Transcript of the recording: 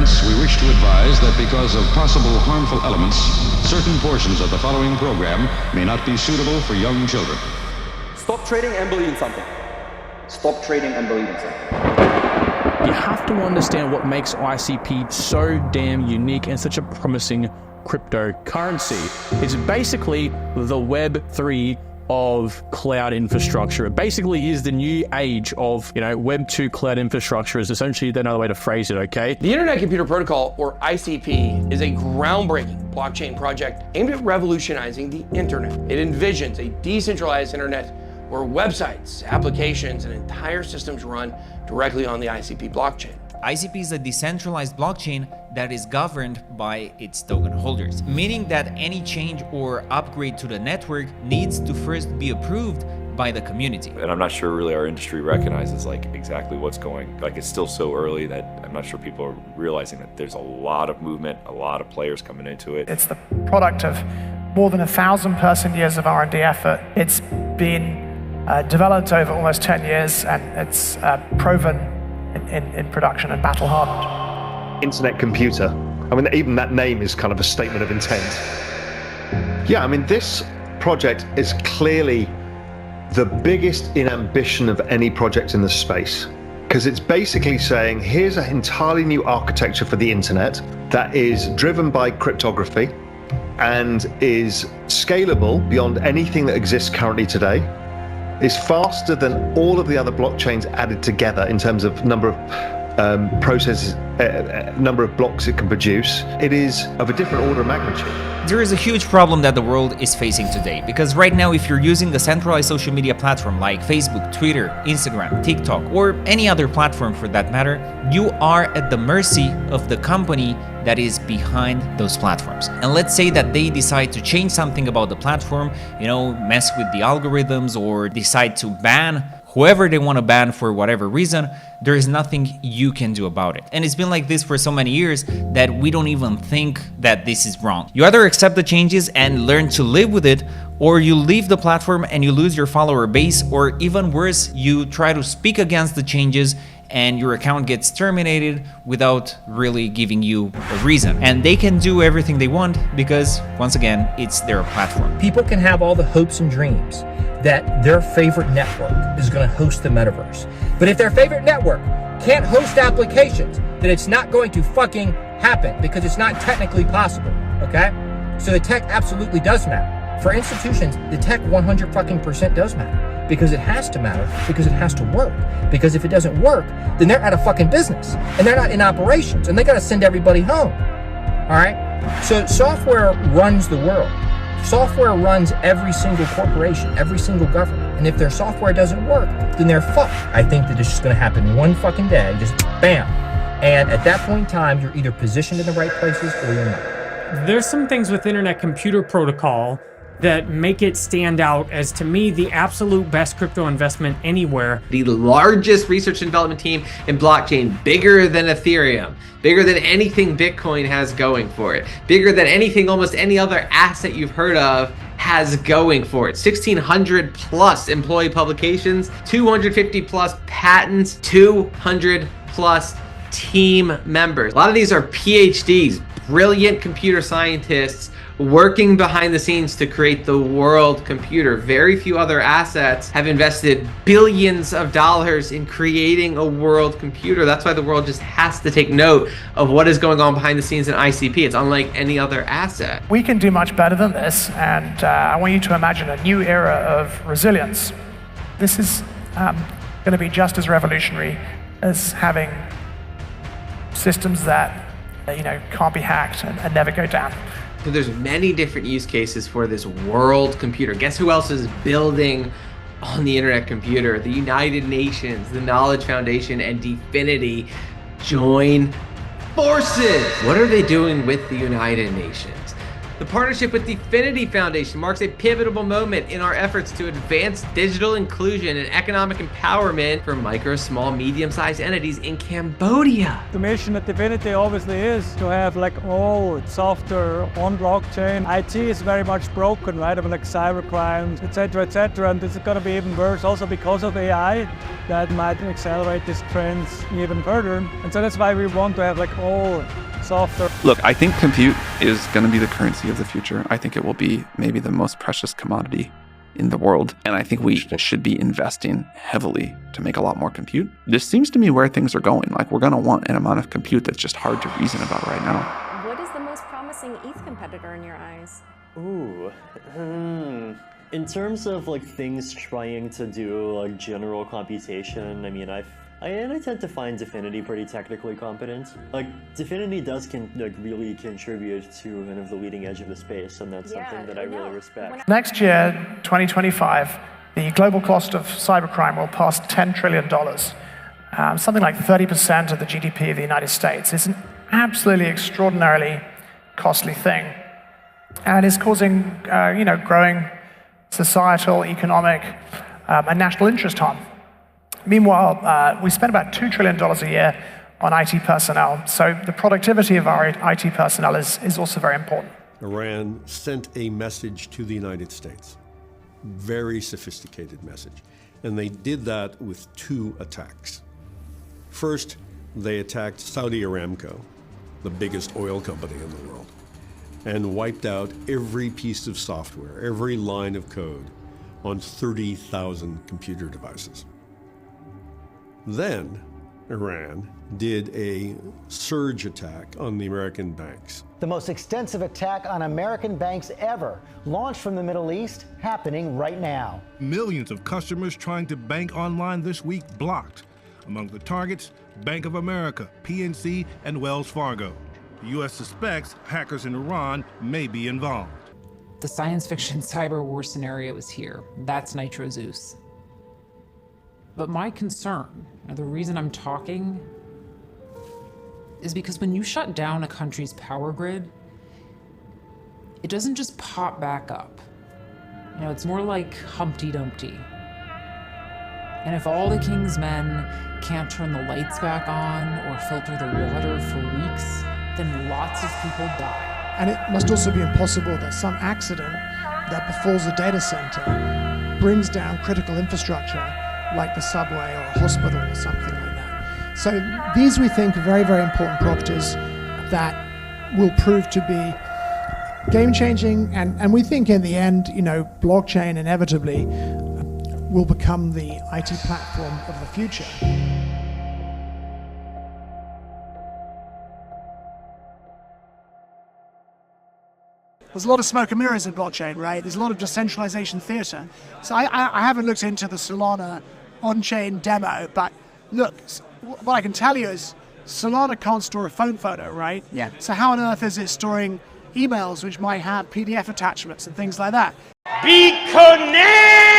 parents, we wish to advise that because of possible harmful elements, certain portions of the following program may not be suitable for young children. Stop trading and believe in something. Stop trading and believe in something. You have to understand what makes ICP so damn unique and such a promising cryptocurrency. It's basically the Web3 of cloud infrastructure. It basically is the new age of, Web 2 cloud infrastructure is essentially another way to phrase it, okay? The Internet Computer Protocol, or ICP, is a groundbreaking blockchain project aimed at revolutionizing the internet. It envisions a decentralized internet where websites, applications, and entire systems run directly on the ICP blockchain. ICP is a decentralized blockchain that is governed by its token holders, meaning that any change or upgrade to the network needs to first be approved by the community. And I'm not sure really our industry recognizes exactly what's going, it's still so early that I'm not sure people are realizing that there's a lot of movement, a lot of players coming into it. It's the product of more than 1,000 person years of R&D effort. It's been developed over almost 10 years and it's proven in production and battle hardened. Internet computer. Even that name is kind of a statement of intent. Yeah, this project is clearly the biggest in ambition of any project in the space. Because it's basically saying, here's an entirely new architecture for the internet that is driven by cryptography and is scalable beyond anything that exists currently today. Is faster than all of the other blockchains added together in terms of number of processes, number of blocks it can produce. It is of a different order of magnitude. There is a huge problem that the world is facing today, because right now if you're using a centralized social media platform like Facebook, Twitter, Instagram, TikTok, or any other platform for that matter, you are at the mercy of the company that is behind those platforms. And let's say that they decide to change something about the platform, mess with the algorithms or decide to ban whoever they want to ban for whatever reason. There is nothing you can do about it. And it's been like this for so many years that we don't even think that this is wrong. You either accept the changes and learn to live with it, or you leave the platform and you lose your follower base, or even worse, you try to speak against the changes and your account gets terminated without really giving you a reason. And they can do everything they want because, once again, it's their platform. People can have all the hopes and dreams that their favorite network is going to host the metaverse. But if their favorite network can't host applications, then it's not going to fucking happen because it's not technically possible, okay? So the tech absolutely does matter. For institutions, the tech 100% does matter. Because it has to matter, because it has to work. Because if it doesn't work, then they're out of fucking business. And they're not in operations. And they got to send everybody home. All right? So software runs the world. Software runs every single corporation, every single government. And if their software doesn't work, then they're fucked. I think that it's just going to happen one fucking day. Just bam. And at that point in time, you're either positioned in the right places or you're not. There's some things with Internet Computer Protocol that make it stand out as, to me, the absolute best crypto investment anywhere. The largest research and development team in blockchain, bigger than Ethereum, bigger than anything Bitcoin has going for it, bigger than anything almost any other asset you've heard of has going for it. 1,600 plus employee publications, 250 plus patents, 200 plus team members. A lot of these are PhDs, brilliant computer scientists working behind the scenes to create the world computer. Very few other assets have invested billions of dollars in creating a world computer. That's why the world just has to take note of what is going on behind the scenes in ICP. It's unlike any other asset. We can do much better than this, and I want you to imagine a new era of resilience. This is going to be just as revolutionary as having systems that can't be hacked and never go down. So there's many different use cases for this world computer. Guess who else is building on the internet computer? The United Nations, the Knowledge Foundation, and Dfinity join forces. What are they doing with the United Nations? The partnership with the Dfinity Foundation marks a pivotal moment in our efforts to advance digital inclusion and economic empowerment for micro, small, medium-sized entities in Cambodia. The mission at Dfinity obviously is to have like all software on blockchain. IT is very much broken, right? I mean, like cybercrimes, etc., etc. And this is going to be even worse also because of AI that might accelerate these trends even further. And so that's why we want to have like all software. Look, I think compute is going to be the currency of the future. I think it will be maybe the most precious commodity in the world. And I think we should be investing heavily to make a lot more compute. This seems to me where things are going. Like, we're going to want an amount of compute that's just hard to reason about right now. What is the most promising ETH competitor in your eyes? Ooh, in terms of like things trying to do like general computation, I mean, I tend to find Dfinity pretty technically competent. Like, Dfinity does really contribute to kind of the leading edge of the space, and that's something that I really respect. Next year, 2025, the global cost of cybercrime will pass $10 trillion. Something like 30% of the GDP of the United States. It's an absolutely extraordinarily costly thing, and is causing, growing societal, economic, and national interest harm. Meanwhile, we spend about $2 trillion a year on IT personnel, so the productivity of our IT personnel is also very important. Iran sent a message to the United States, very sophisticated message, and they did that with 2 attacks. First, they attacked Saudi Aramco, the biggest oil company in the world, and wiped out every piece of software, every line of code on 30,000 computer devices. Then, Iran did a surge attack on the American banks. The most extensive attack on American banks ever, launched from the Middle East, happening right now. Millions of customers trying to bank online this week blocked. Among the targets, Bank of America, PNC, and Wells Fargo. The U.S. suspects hackers in Iran may be involved. The science fiction cyber war scenario is here. That's Nitro Zeus. But my concern, and the reason I'm talking, is because when you shut down a country's power grid, it doesn't just pop back up. It's more like Humpty Dumpty. And if all the king's men can't turn the lights back on or filter the water for weeks, then lots of people die. And it must also be impossible that some accident that befalls a data center brings down critical infrastructure like the subway or a hospital or something like that. So these, we think, are very, very important properties that will prove to be game-changing, and we think in the end, blockchain inevitably will become the IT platform of the future. There's a lot of smoke and mirrors in blockchain, right? There's a lot of decentralization theater. So I haven't looked into the Solana on-chain demo, but look, what I can tell you is Solana can't store a phone photo, right? Yeah. So how on earth is it storing emails which might have PDF attachments and things like that? Be connected!